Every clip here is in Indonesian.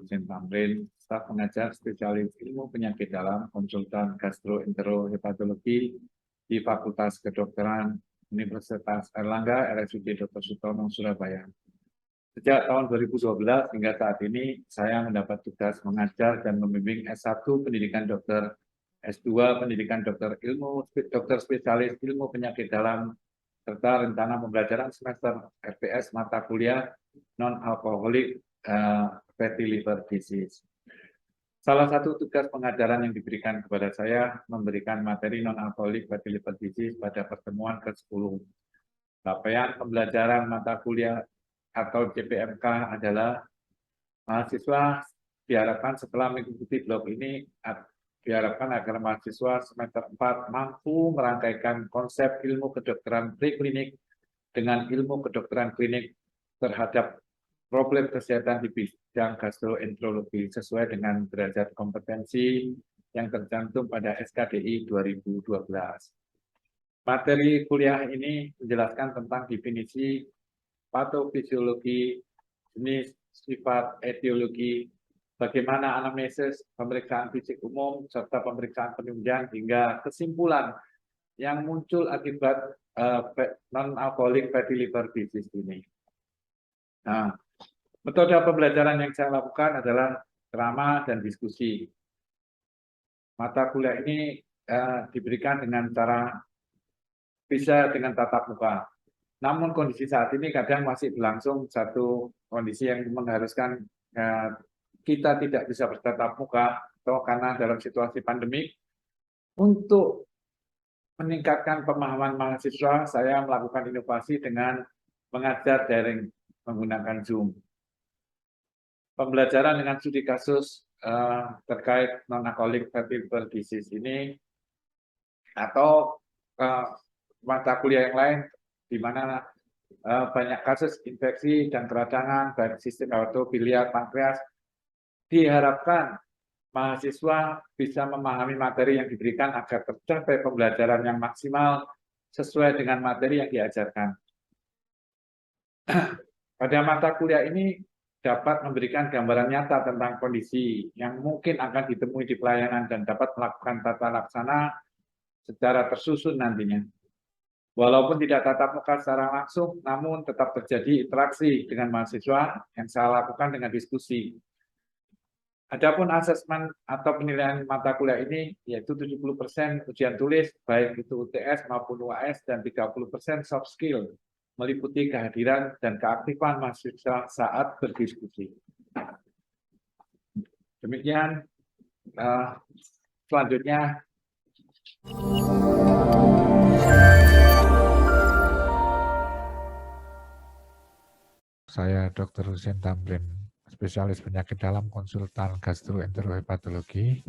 Hussein Tamrin, staf pengajar spesialis ilmu penyakit dalam, konsultan gastroenterohepatologi di Fakultas Kedokteran Universitas Airlangga, RSUD Dr. Sutomo, Surabaya. Sejak tahun 2012 hingga saat ini, saya mendapat tugas mengajar dan membimbing S1 Pendidikan Dokter, S2 Pendidikan Dokter Spesialis Ilmu Penyakit Dalam, serta rencana pembelajaran semester RPS mata kuliah non-alkoholik fatty liver disease. Salah satu tugas pengajaran yang diberikan kepada saya memberikan materi non-alkoholik fatty liver disease pada pertemuan ke-10. Capaian pembelajaran mata kuliah atau CPMK adalah mahasiswa diharapkan setelah mengikuti blog ini diharapkan agar mahasiswa semester 4 mampu merangkaikan konsep ilmu kedokteran preklinik dengan ilmu kedokteran klinik terhadap problem kesehatan di bidang gastroenterologi sesuai dengan derajat kompetensi yang tercantum pada SKDI 2012. Materi kuliah ini menjelaskan tentang definisi patofisiologi, jenis, sifat, etiologi, bagaimana anamnesis, pemeriksaan fisik umum, serta pemeriksaan penunjang hingga kesimpulan yang muncul akibat non-alkoholik fatty liver disease ini. Nah, metode pembelajaran yang saya lakukan adalah ceramah dan diskusi. Mata kuliah ini diberikan dengan cara bisa dengan tatap muka. Namun kondisi saat ini kadang masih berlangsung satu kondisi yang mengharuskan kita tidak bisa bertatap muka atau karena dalam situasi pandemik. Untuk meningkatkan pemahaman mahasiswa, saya melakukan inovasi dengan mengajar daring menggunakan Zoom. Pembelajaran dengan studi kasus terkait non-alcoholic fatty liver disease ini atau mata kuliah yang lain di mana banyak kasus infeksi dan keradangan baik sistem hepatobiliar, pankreas, diharapkan mahasiswa bisa memahami materi yang diberikan agar tercapai pembelajaran yang maksimal sesuai dengan materi yang diajarkan. Pada mata kuliah ini dapat memberikan gambaran nyata tentang kondisi yang mungkin akan ditemui di pelayanan dan dapat melakukan tata laksana secara tersusun nantinya. Walaupun tidak tatap muka secara langsung, namun tetap terjadi interaksi dengan mahasiswa yang saya lakukan dengan diskusi. Adapun asesmen atau penilaian mata kuliah ini yaitu 70% ujian tulis, baik itu UTS maupun UAS, dan 30% soft skill, meliputi kehadiran dan keaktifan mahasiswa saat berdiskusi. Demikian, selanjutnya. Saya Dr. Hussein Tamrin, spesialis penyakit dalam, konsultan gastroenterohepatologi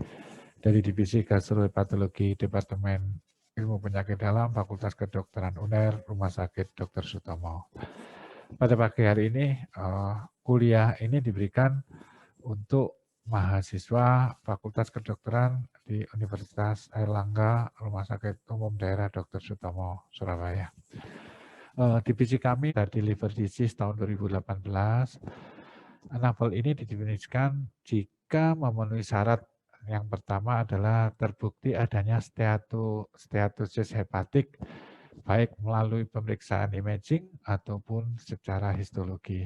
dari Divisi Gastrohepatologi Departemen Ilmu Penyakit Dalam Fakultas Kedokteran UNER, Rumah Sakit Dr. Sutomo. Pada pagi hari ini, kuliah ini diberikan untuk mahasiswa Fakultas Kedokteran di Universitas Airlangga, Rumah Sakit Umum Daerah Dr. Sutomo, Surabaya. Divisi kami dari liver disease tahun 2018, NAFL ini didefinisikan jika memenuhi syarat. Yang pertama adalah terbukti adanya steatosis hepatik, baik melalui pemeriksaan imaging ataupun secara histologi.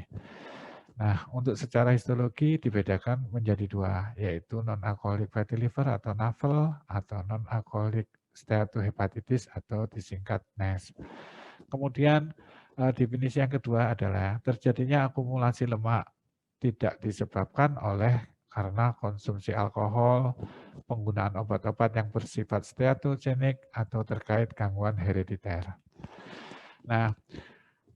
Nah, untuk secara histologi dibedakan menjadi dua, yaitu non-alcoholic fatty liver atau NAFL atau non-alcoholic steatohepatitis atau disingkat NASH. Kemudian definisi yang kedua adalah terjadinya akumulasi lemak tidak disebabkan karena konsumsi alkohol, penggunaan obat-obat yang bersifat steatogenik atau terkait gangguan herediter. Nah,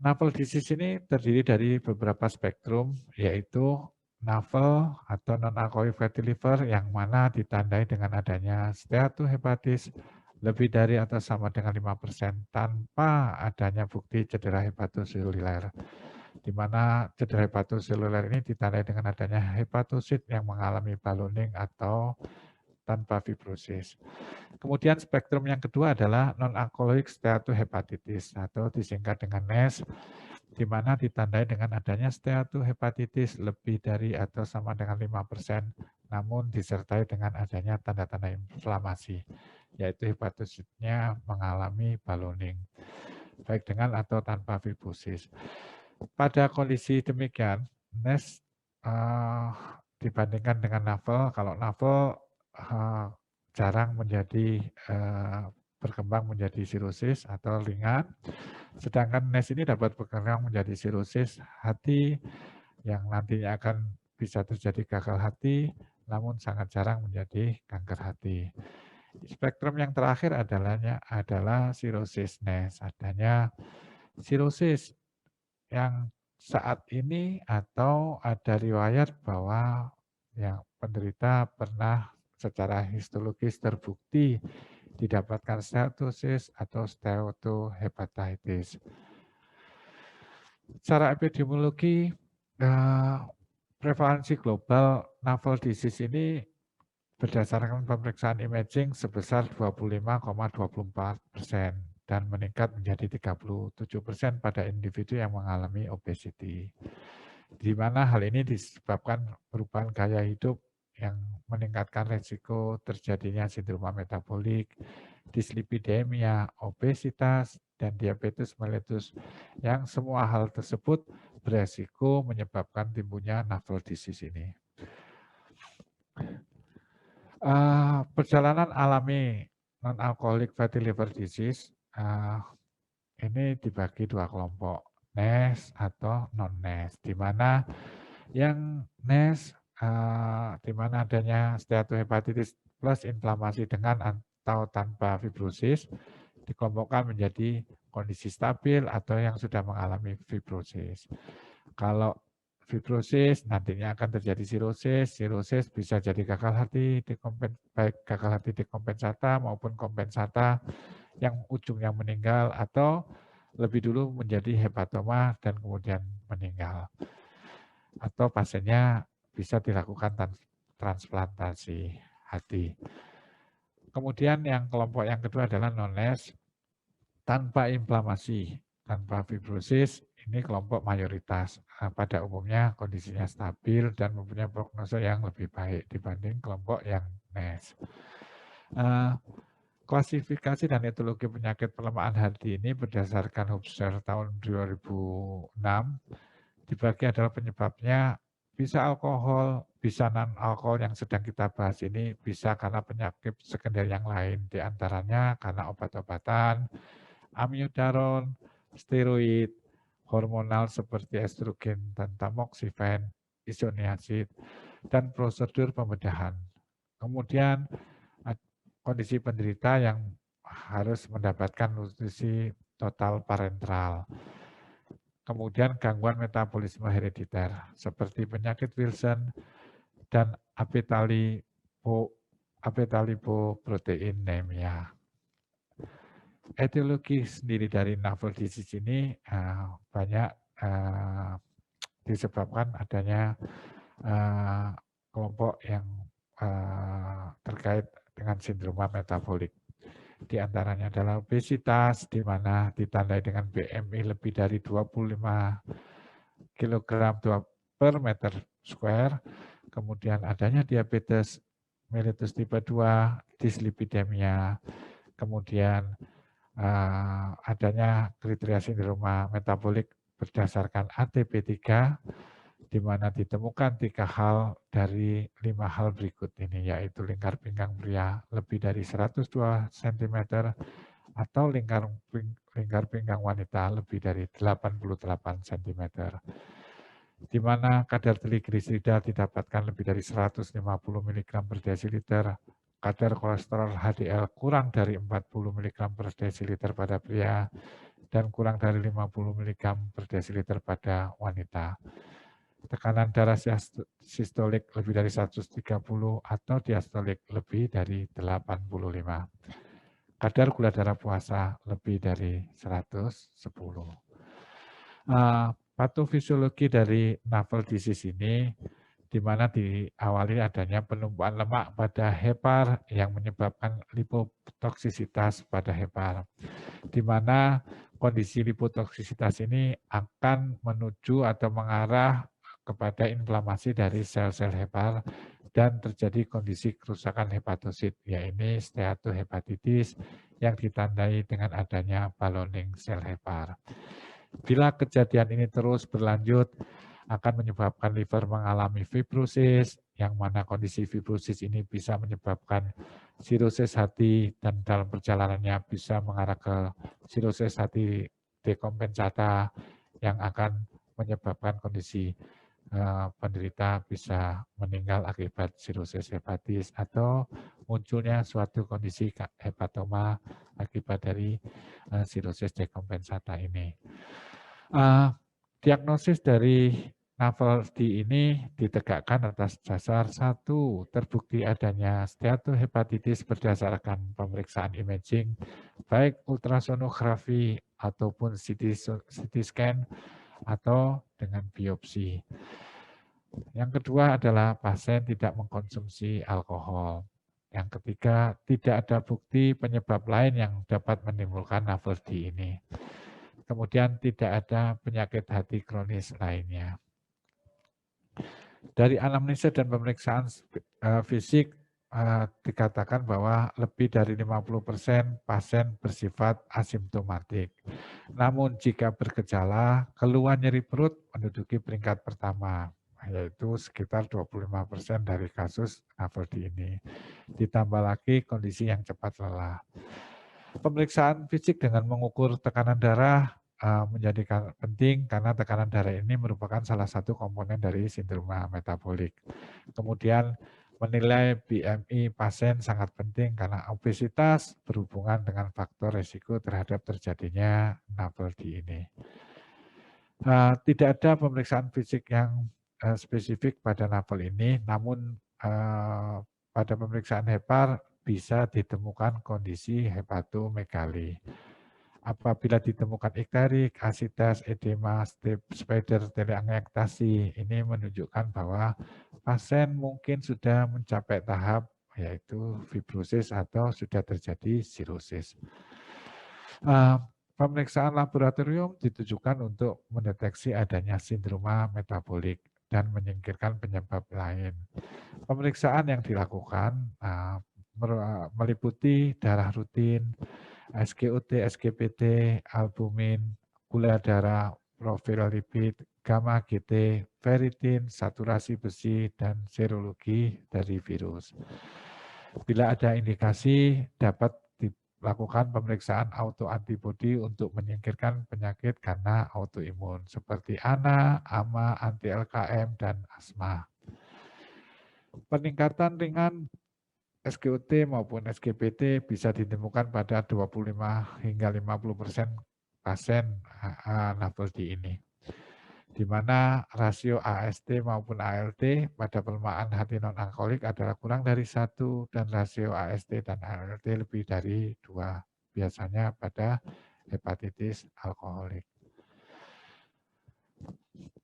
NAFL disease ini terdiri dari beberapa spektrum, yaitu NAFL atau non-alcoholic fatty liver yang mana ditandai dengan adanya steatohepatis lebih dari atau sama dengan 5% tanpa adanya bukti cedera hepatoseluler, di mana cedera hepatoseluler ini ditandai dengan adanya hepatosit yang mengalami ballooning atau tanpa fibrosis. Kemudian spektrum yang kedua adalah non-alcoholic steatohepatitis atau disingkat dengan NASH, di mana ditandai dengan adanya steatohepatitis lebih dari atau sama dengan 5%, namun disertai dengan adanya tanda-tanda inflamasi, yaitu hepatositnya mengalami ballooning, baik dengan atau tanpa fibrosis. Pada kondisi demikian, NASH dibandingkan dengan NAFLD, kalau NAFLD jarang menjadi berkembang menjadi sirosis atau ringan, sedangkan NASH ini dapat berkembang menjadi sirosis hati yang nantinya akan bisa terjadi gagal hati, namun sangat jarang menjadi kanker hati. Spektrum yang terakhir adalah sirosis NASH, adanya sirosis yang saat ini atau ada riwayat bahwa yang penderita pernah secara histologis terbukti didapatkan steatosis atau steatohepatitis. Secara epidemiologi, prevalensi global navel disease ini berdasarkan pemeriksaan imaging sebesar 25,24% dan meningkat menjadi 37% pada individu yang mengalami obesity. Di mana hal ini disebabkan perubahan gaya hidup yang meningkatkan resiko terjadinya sindroma metabolik, dislipidemia, obesitas, dan diabetes mellitus, yang semua hal tersebut beresiko menyebabkan timbulnya navel disease ini. Perjalanan alami non-alcoholic fatty liver disease ini dibagi dua kelompok, NASH atau non-NASH, di mana yang NASH di mana adanya steatohepatitis plus inflamasi dengan atau tanpa fibrosis dikelompokkan menjadi kondisi stabil atau yang sudah mengalami fibrosis. Kalau fibrosis nantinya akan terjadi sirosis bisa jadi gagal hati, baik gagal hati dekompensata maupun kompensata yang ujungnya meninggal atau lebih dulu menjadi hepatoma dan kemudian meninggal. Atau pasiennya bisa dilakukan transplantasi hati. Kemudian yang kelompok yang kedua adalah non-NASH tanpa inflamasi, tanpa fibrosis. Ini kelompok mayoritas. Pada umumnya kondisinya stabil dan mempunyai prognosa yang lebih baik dibanding kelompok yang NASH. Klasifikasi dan etiologi penyakit pelemahan hati ini berdasarkan Hubser tahun 2006 dibagi adalah penyebabnya bisa alkohol, bisa non-alkohol yang sedang kita bahas ini, bisa karena penyakit sekunder yang lain, diantaranya karena obat-obatan, amiodaron, steroid, hormonal seperti estrogen dan tamoxifen, isoniazid, dan prosedur pembedahan. Kemudian kondisi penderita yang harus mendapatkan nutrisi total parenteral. Kemudian gangguan metabolisme herediter seperti penyakit Wilson dan abetalipoproteinemia. Etiologi sendiri dari navel disease ini banyak disebabkan adanya kelompok yang terkait dengan sindroma metabolik. Di antaranya adalah obesitas, di mana ditandai dengan BMI lebih dari 25 kg per meter square, kemudian adanya diabetes mellitus tipe 2, dislipidemia, kemudian adanya kriteria sindroma metabolik berdasarkan ATP3, di mana ditemukan 3 hal dari 5 hal berikut ini, yaitu lingkar pinggang pria lebih dari 102 cm atau lingkar pinggang wanita lebih dari 88 cm. Di mana kadar trigliserida didapatkan lebih dari 150 mg per desiliter, kadar kolesterol HDL kurang dari 40 mg per desiliter pada pria, dan kurang dari 50 mg per desiliter pada wanita. Tekanan darah sistolik lebih dari 130 atau diastolik lebih dari 85. Kadar gula darah puasa lebih dari 110. Patofisiologi dari navel disease ini di mana diawali adanya penumpukan lemak pada hepar yang menyebabkan lipotoksisitas pada hepar, di mana kondisi lipotoksisitas ini akan menuju atau mengarah kepada inflamasi dari sel-sel hepar dan terjadi kondisi kerusakan hepatosit, yaitu steatohepatitis yang ditandai dengan adanya ballooning sel hepar. Bila kejadian ini terus berlanjut, akan menyebabkan liver mengalami fibrosis, yang mana kondisi fibrosis ini bisa menyebabkan sirosis hati dan dalam perjalanannya bisa mengarah ke sirosis hati dekompensata yang akan menyebabkan kondisi penderita bisa meninggal akibat sirosis hepatis atau munculnya suatu kondisi hepatoma akibat dari sirosis dekompensata ini. Diagnosis dari NAFLD ini ditegakkan atas dasar satu, terbukti adanya steatohepatitis berdasarkan pemeriksaan imaging, baik ultrasonografi ataupun CT scan atau dengan biopsi. Yang kedua adalah pasien tidak mengkonsumsi alkohol. Yang ketiga, tidak ada bukti penyebab lain yang dapat menimbulkan NAFLD ini. Kemudian tidak ada penyakit hati kronis lainnya. Dari anamnesa dan pemeriksaan fisik dikatakan bahwa lebih dari 50% pasien bersifat asimptomatik. Namun jika bergejala, keluhan nyeri perut menduduki peringkat pertama, yaitu sekitar 25% dari kasus NAFLD ini. Ditambah lagi kondisi yang cepat lelah. Pemeriksaan fisik dengan mengukur tekanan darah menjadi penting karena tekanan darah ini merupakan salah satu komponen dari sindroma metabolik. Kemudian menilai BMI pasien sangat penting karena obesitas berhubungan dengan faktor risiko terhadap terjadinya NAFLD ini. Tidak ada pemeriksaan fisik yang spesifik pada NAFL ini, namun pada pemeriksaan hepar bisa ditemukan kondisi hepatomegali. Apabila ditemukan ikterik, asitas, edema, spider, teleangiectasi, ini menunjukkan bahwa pasien mungkin sudah mencapai tahap yaitu fibrosis atau sudah terjadi sirosis. Pemeriksaan laboratorium ditujukan untuk mendeteksi adanya sindroma metabolik dan menyingkirkan penyebab lain. Pemeriksaan yang dilakukan meliputi darah rutin, SGOT, SGPT, albumin, gula darah, profil lipid, gamma GT, ferritin, saturasi besi, dan serologi dari virus. Bila ada indikasi, dapat dilakukan pemeriksaan autoantibodi untuk menyingkirkan penyakit karena autoimun seperti ANA, AMA, anti-LKM, dan asma. Peningkatan ringan SGOT maupun SGPT bisa ditemukan pada 25 hingga 50% pasien NAFLD ini, di mana rasio AST maupun ALT pada pelemahan hati non-alkoholik adalah kurang dari 1 dan rasio AST dan ALT lebih dari 2, biasanya pada hepatitis alkoholik.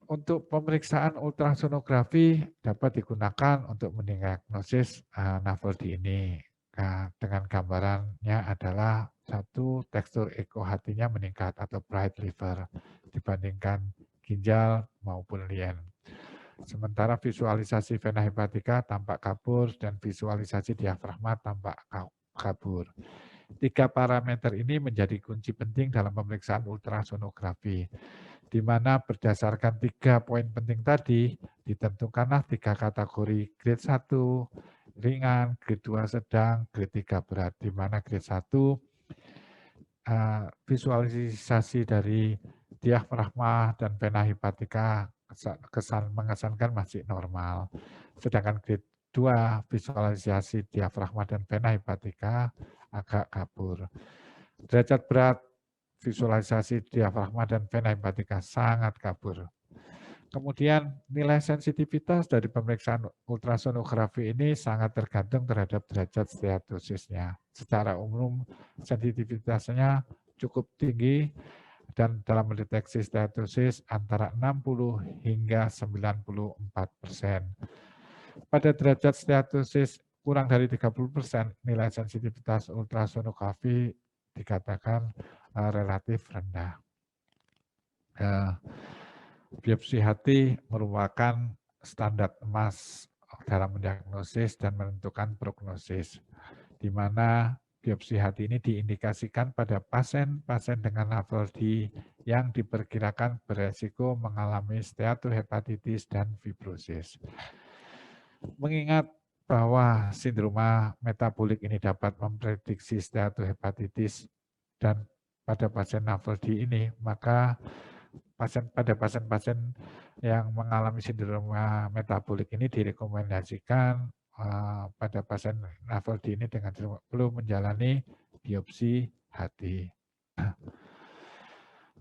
Untuk pemeriksaan ultrasonografi dapat digunakan untuk mendiagnosis NAFLD ini. Dengan gambarannya adalah satu, tekstur eko hatinya meningkat atau bright liver dibandingkan ginjal maupun lien. Sementara visualisasi vena hepatica tampak kabur dan visualisasi diafragma tampak kabur. 3 parameter ini menjadi kunci penting dalam pemeriksaan ultrasonografi, di mana berdasarkan 3 poin penting tadi, ditentukanlah 3 kategori grade 1, ringan, grade 2 sedang, grade 3 berat, di mana grade 1 visualisasi dari diafragma dan vena hepatica mengesankan masih normal. Sedangkan grade 2 visualisasi diafragma dan vena hepatica agak kabur. Derajat berat visualisasi diafragma dan vena hepatica sangat kabur. Kemudian nilai sensitivitas dari pemeriksaan ultrasonografi ini sangat tergantung terhadap derajat steatosisnya. Secara umum sensitivitasnya cukup tinggi dan dalam mendeteksi steatosis antara 60 hingga 94%. Pada derajat steatosis kurang dari 30%, nilai sensitivitas ultrasonografi dikatakan relatif rendah. Biopsi hati merupakan standar emas dalam mendiagnosis dan menentukan prognosis, di mana biopsi hati ini diindikasikan pada pasien-pasien dengan level D yang diperkirakan beresiko mengalami steatohepatitis dan fibrosis. Mengingat bahwa sindroma metabolik ini dapat memprediksi steatohepatitis dan pada pasien level D ini, maka pada pasien-pasien yang mengalami sindroma metabolik ini direkomendasikan pada pasien level D ini dengan perlu menjalani biopsi hati.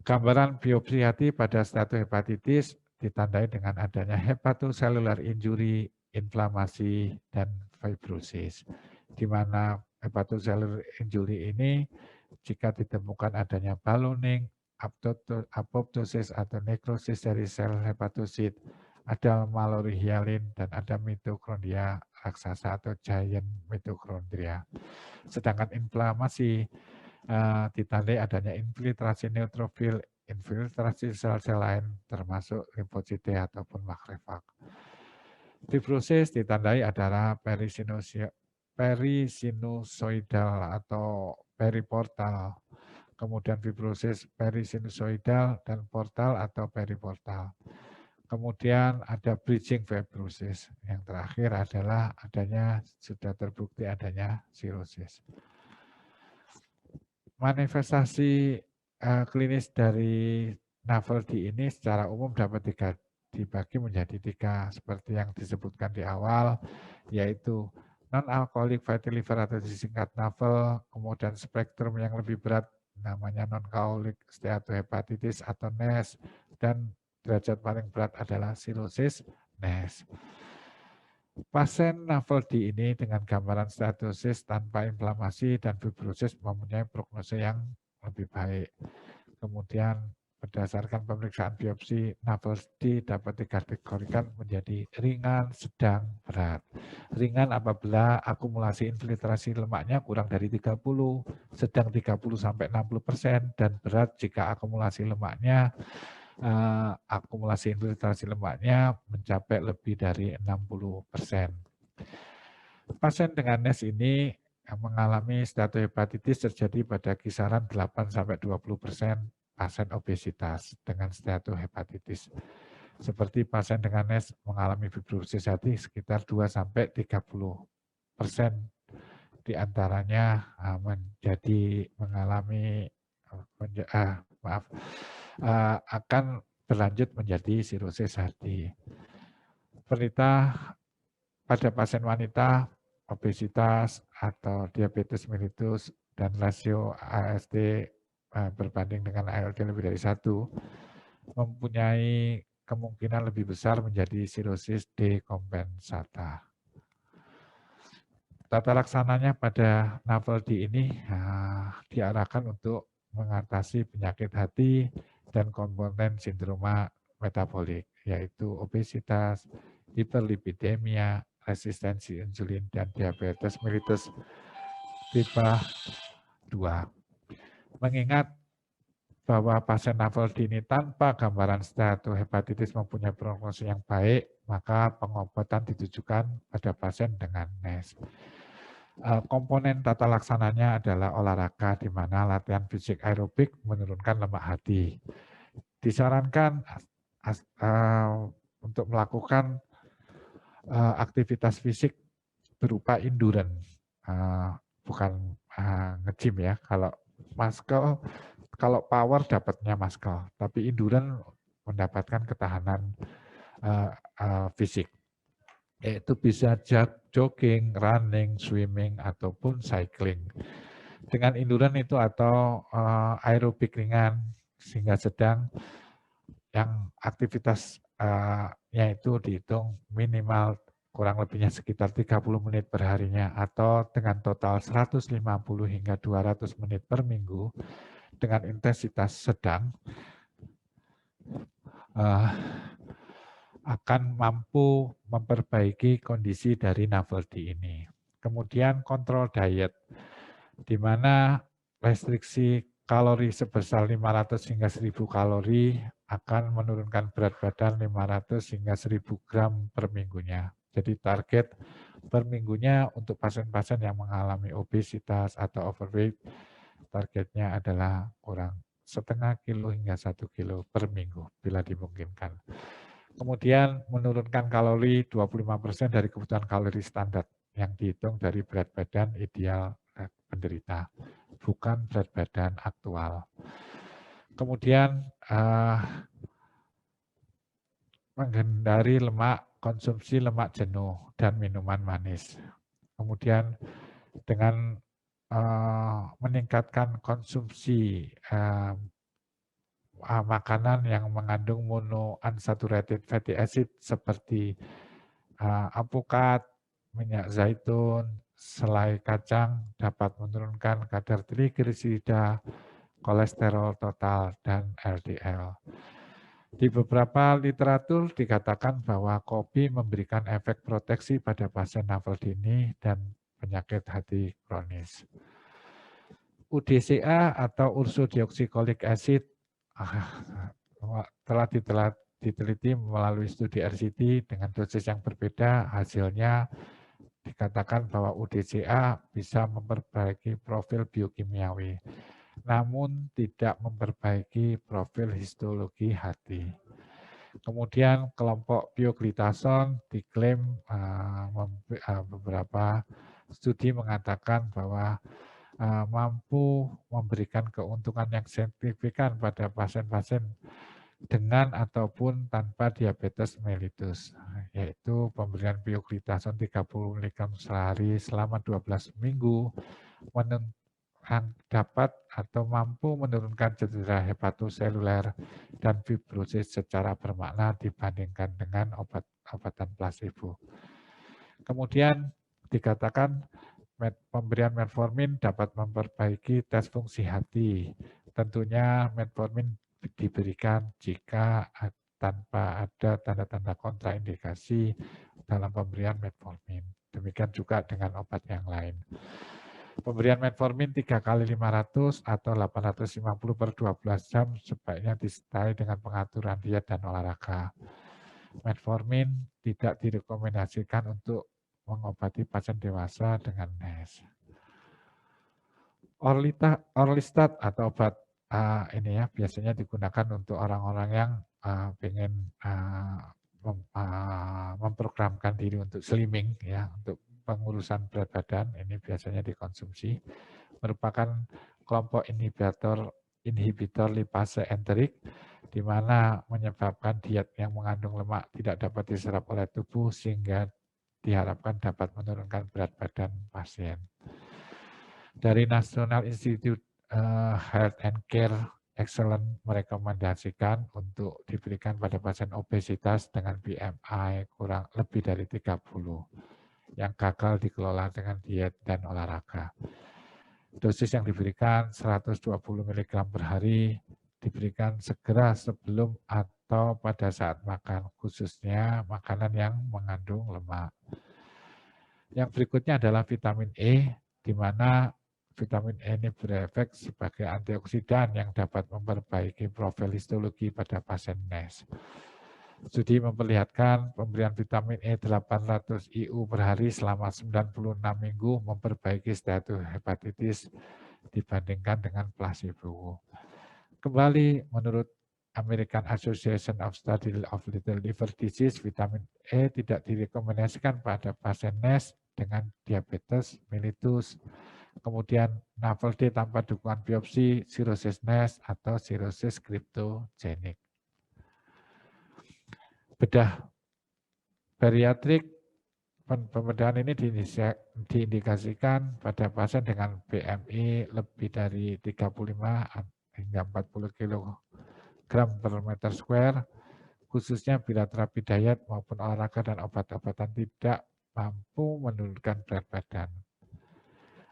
Gambaran biopsi hati pada steatohepatitis ditandai dengan adanya hepatocellular injury, inflamasi, dan fibrosis. Di mana hepatocellular injury ini jika ditemukan adanya ballooning, apoptosis atau nekrosis dari sel hepatosit, ada malorihialin dan ada mitokondria raksasa atau giant mitokondria. Sedangkan inflamasi ditandai adanya infiltrasi neutrofil, infiltrasi sel-sel lain termasuk limfosita ataupun makrofag. Fibrosis ditandai adalah perisinusoidal atau periportal. Kemudian fibrosis perisinusoidal dan portal atau periportal. Kemudian ada bridging fibrosis. Yang terakhir adalah sudah terbukti adanya sirosis. Manifestasi klinis dari navel D ini secara umum dapat dibagi menjadi 3 seperti yang disebutkan di awal, yaitu non-alkoholik fatty liver atau disingkat NAFLD, kemudian spektrum yang lebih berat namanya non-alkoholik steatohepatitis atau NASH, dan derajat paling berat adalah sirosis NASH. Pasien NAFLD ini dengan gambaran steatosis tanpa inflamasi dan fibrosis mempunyai prognosis yang lebih baik. Kemudian berdasarkan pemeriksaan biopsi, NAFLD dapat dikategorikan menjadi ringan, sedang, berat. Ringan apabila akumulasi infiltrasi lemaknya kurang dari 30, sedang 30-60%, dan berat jika akumulasi infiltrasi lemaknya mencapai lebih dari 60%. Pasien dengan NASH ini mengalami steatohepatitis terjadi pada kisaran 8-20% pasien obesitas dengan steatohepatitis. Seperti pasien dengan NASH mengalami fibrosis hati sekitar 2-30% diantaranya akan berlanjut menjadi sirosis hati. Pada pasien wanita, obesitas atau diabetes mellitus dan rasio AST berbanding dengan ALT lebih dari 1 mempunyai kemungkinan lebih besar menjadi sirosis dekompensata. Tata laksananya pada NAFLD ini diarahkan untuk mengatasi penyakit hati dan komponen sindroma metabolik, yaitu obesitas, hiperlipidemia, resistensi insulin, dan diabetes mellitus tipe 2. Mengingat bahwa pasien NAFLD ini tanpa gambaran steatohepatitis mempunyai prognosis yang baik, maka pengobatan ditujukan pada pasien dengan NASH. Komponen tata laksananya adalah olahraga, di mana latihan fisik aerobik menurunkan lemak hati. Disarankan untuk melakukan aktivitas fisik berupa endurance, bukan nge-gym ya. Kalau power dapatnya muscle, tapi endurance mendapatkan ketahanan fisik. Yaitu bisa jogging, running, swimming, ataupun cycling. Dengan endurance itu atau aerobik ringan sehingga sedang, yang aktivitasnya itu dihitung minimal kurang lebihnya sekitar 30 menit per harinya, atau dengan total 150 hingga 200 menit per minggu, dengan intensitas sedang akan mampu memperbaiki kondisi dari Naveldi ini. Kemudian kontrol diet, di mana restriksi kalori sebesar 500 hingga 1000 kalori akan menurunkan berat badan 500 hingga 1000 gram per minggunya. Jadi target per minggunya untuk pasien-pasien yang mengalami obesitas atau overweight, targetnya adalah kurang setengah kilo hingga 1 kilo per minggu bila dimungkinkan. Kemudian menurunkan kalori 25% dari kebutuhan kalori standar yang dihitung dari berat badan ideal penderita, bukan berat badan aktual. Kemudian menghindari lemak, konsumsi lemak jenuh dan minuman manis. Kemudian dengan meningkatkan konsumsi makanan yang mengandung monounsaturated fatty acid seperti alpukat, minyak zaitun, selai kacang dapat menurunkan kadar trigliserida, kolesterol total, dan LDL. Di beberapa literatur dikatakan bahwa kopi memberikan efek proteksi pada pasien Naveldi dan penyakit hati kronis. UDCA atau ursodeoxycholic acid telah diteliti melalui studi RCT dengan dosis yang berbeda. Hasilnya dikatakan bahwa UDCA bisa memperbaiki profil biokimiawi, namun tidak memperbaiki profil histologi hati. Kemudian kelompok bioglitason diklaim beberapa studi mengatakan bahwa mampu memberikan keuntungan yang signifikan pada pasien-pasien dengan ataupun tanpa diabetes mellitus, yaitu pemberian bioglitason 30 mg sehari selama 12 minggu dapat atau mampu menurunkan cedera hepatoseluler dan fibrosis secara bermakna dibandingkan dengan obat-obatan placebo. Kemudian dikatakan pemberian metformin dapat memperbaiki tes fungsi hati. Tentunya metformin diberikan jika tanpa ada tanda-tanda kontraindikasi dalam pemberian metformin. Demikian juga dengan obat yang lain. Pemberian metformin 3 kali 500 atau 850 per 12 jam sebaiknya disertai dengan pengaturan diet dan olahraga. Metformin tidak direkomendasikan untuk mengobati pasien dewasa dengan NASH. Orlistat atau obat ini ya biasanya digunakan untuk orang-orang yang ingin memprogramkan diri untuk slimming ya, untuk pengurusan berat badan. Ini biasanya dikonsumsi, merupakan kelompok inhibitor lipase enterik, di mana menyebabkan diet yang mengandung lemak tidak dapat diserap oleh tubuh sehingga diharapkan dapat menurunkan berat badan pasien. Dari National Institute Health and Care Excellence merekomendasikan untuk diberikan pada pasien obesitas dengan BMI kurang lebih dari 30 yang gagal dikelola dengan diet dan olahraga. Dosis yang diberikan 120 mg per hari, diberikan segera sebelum atau pada saat makan, khususnya makanan yang mengandung lemak. Yang berikutnya adalah vitamin E, di mana vitamin E ini berefek sebagai antioksidan yang dapat memperbaiki profil histologi pada pasien NASH. Studi memperlihatkan pemberian vitamin E 800 IU per hari selama 96 minggu memperbaiki status hepatitis dibandingkan dengan placebo. Kembali menurut American Association of Study of Little Liver Disease, vitamin E tidak direkomendasikan pada pasien NASH dengan diabetes mellitus, kemudian Naveldi tanpa dukungan biopsi, sirosis NASH, atau sirosis kriptogenik. Bedah bariatrik, pembedahan ini diindikasikan pada pasien dengan BMI lebih dari 35 hingga 40 kg per meter square, khususnya bila terapi diet maupun olahraga dan obat-obatan tidak mampu menurunkan berat badan.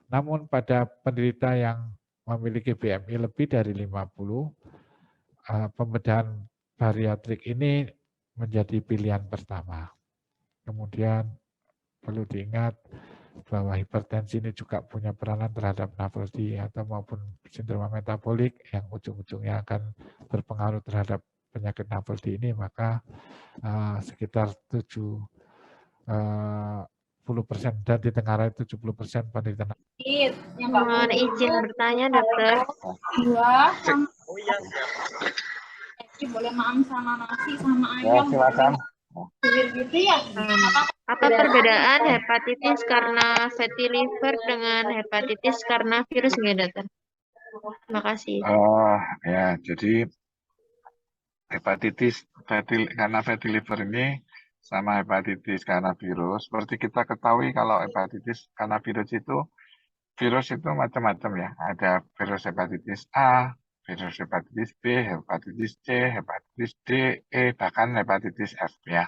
Namun pada penderita yang memiliki BMI lebih dari 50, pembedahan bariatrik ini menjadi pilihan pertama. Kemudian perlu diingat bahwa hipertensi ini juga punya peranan terhadap NAFLD atau maupun sindroma metabolik yang ujung-ujungnya akan berpengaruh terhadap penyakit NAFLD ini, maka sekitar 70% dan di Tenggara 70% penderita. Mohon izin bertanya, dokter. Boleh maam sama nasi sama ayam. Silakan. Gitu ya. Apa perbedaan hepatitis karena fatty liver dengan hepatitis karena virus enggak, dokter? Terima kasih. Ya, jadi hepatitis karena fatty liver ini sama hepatitis karena virus. Seperti kita ketahui kalau hepatitis karena virus itu macam-macam ya. Ada virus hepatitis A, virus hepatitis B, hepatitis C, hepatitis D, E, bahkan hepatitis F ya.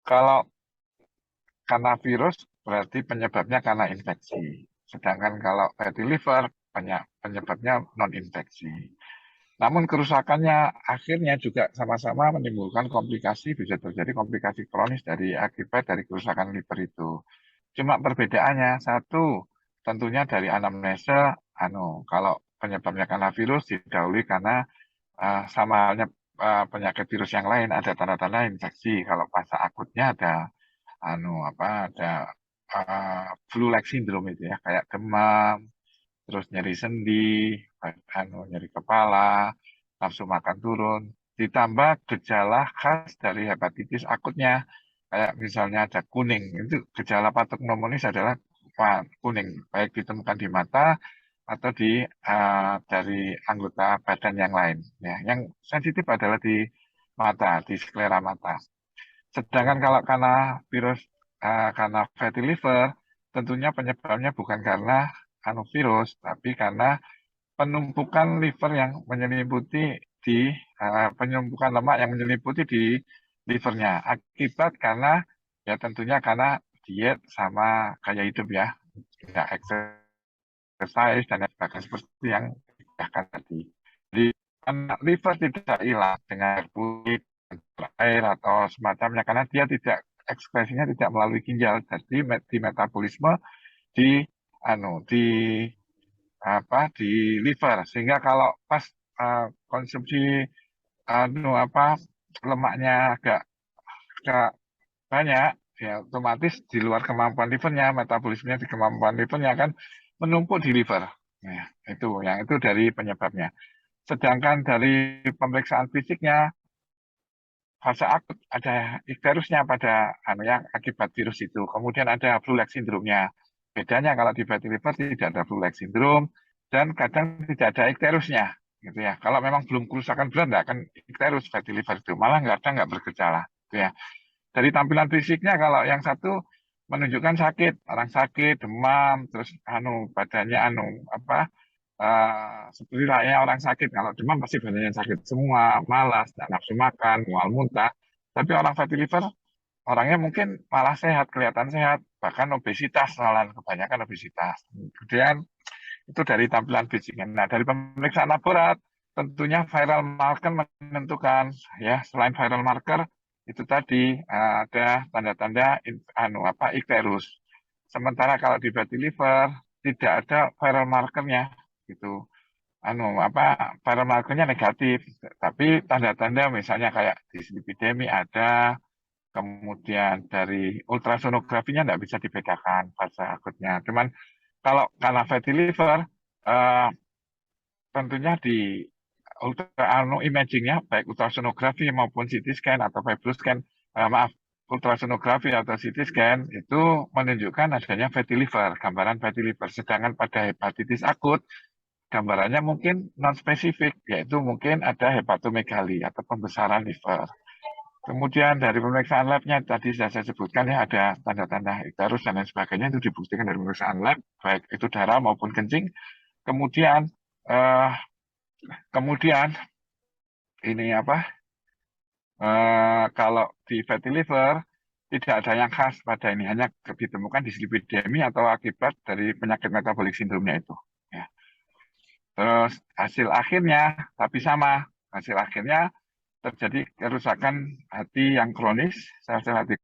Kalau karena virus berarti penyebabnya karena infeksi. Sedangkan kalau fatty liver penyebabnya non-infeksi. Namun kerusakannya akhirnya juga sama-sama menimbulkan komplikasi, bisa terjadi komplikasi kronis akibat dari kerusakan liver itu. Cuma perbedaannya satu, tentunya dari anamnesa, kalau penyebabnya karena virus didahului karena sama halnya penyakit virus yang lain ada tanda-tanda infeksi. Kalau fase akutnya ada flu-like syndrome itu ya, kayak demam, terus nyeri sendi, nyeri kepala, nafsu makan turun, ditambah gejala khas dari hepatitis akutnya, kayak misalnya ada kuning, itu gejala patognomonis adalah kuning, baik ditemukan di mata atau dari anggota badan yang lain. Ya, yang sensitif adalah di mata, di sklera mata. Sedangkan kalau karena fatty liver, tentunya penyebabnya bukan karena virus, tapi karena penumpukan liver yang penumpukan lemak yang menyelimuti di livernya. Akibat karena ya tentunya karena diet sama gaya hidup ya, tidak exercise dan sebagainya seperti yang dikatakan tadi. Jadi liver tidak hilang dengan kulit, air atau semacamnya karena dia tidak ekspresinya tidak melalui ginjal, jadi di metabolisme di di liver, sehingga kalau pas konsumsi lemaknya agak banyak ya otomatis di luar kemampuan livernya, metabolismenya di kemampuan livernya akan menumpuk di liver. Nah, itu dari penyebabnya. Sedangkan dari pemeriksaan fisiknya fase akut ada ikterusnya pada yang akibat virus itu. Kemudian ada flu-like syndrome-nya. Bedanya kalau di fatty liver tidak ada flu-like syndrome dan kadang tidak ada ikterusnya, gitu ya. Kalau memang belum kerusakan berat nggak akan ikterus fatty liver itu, malah nggak bergejala, gitu ya. Dari tampilan fisiknya kalau yang satu menunjukkan sakit, orang sakit, demam, terus badannya seperti layaknya orang sakit. Kalau demam pasti badannya sakit semua, malas, tidak nafsu makan, mual muntah. Tapi orang fatty liver, orangnya mungkin malah sehat, kelihatan sehat, bahkan obesitas, malah kebanyakan obesitas. Kemudian itu dari tampilan fisiknya. Nah, dari pemeriksaan laborat, tentunya viral marker menentukan, ya. Selain viral marker, itu tadi ada tanda-tanda ikterus. Sementara kalau di fatty liver tidak ada viral markernya, gitu. Viral markernya negatif, tapi tanda-tanda misalnya kayak dislipidemi ada, kemudian dari ultrasonografinya tidak bisa dibedakan fase akutnya. Cuman kalau karena fatty liver, tentunya di imagingnya, baik ultrasonografi maupun CT scan atau fibroscan, ultrasonografi atau CT scan itu menunjukkan adanya fatty liver, gambaran fatty liver. Sedangkan pada hepatitis akut, gambarannya mungkin non-spesifik, yaitu mungkin ada hepatomegali atau pembesaran liver. Kemudian dari pemeriksaan labnya tadi sudah saya sebutkan ya, ada tanda-tanda ikterus dan lain sebagainya, itu dibuktikan dari pemeriksaan lab, baik itu darah maupun kencing. Kemudian ini kalau di fatty liver tidak ada yang khas pada ini, hanya ditemukan dislipidemi atau akibat dari penyakit metabolik sindromnya itu. Ya. Terus hasil akhirnya, tapi sama, hasil akhirnya terjadi kerusakan hati yang kronis, sel-sel hati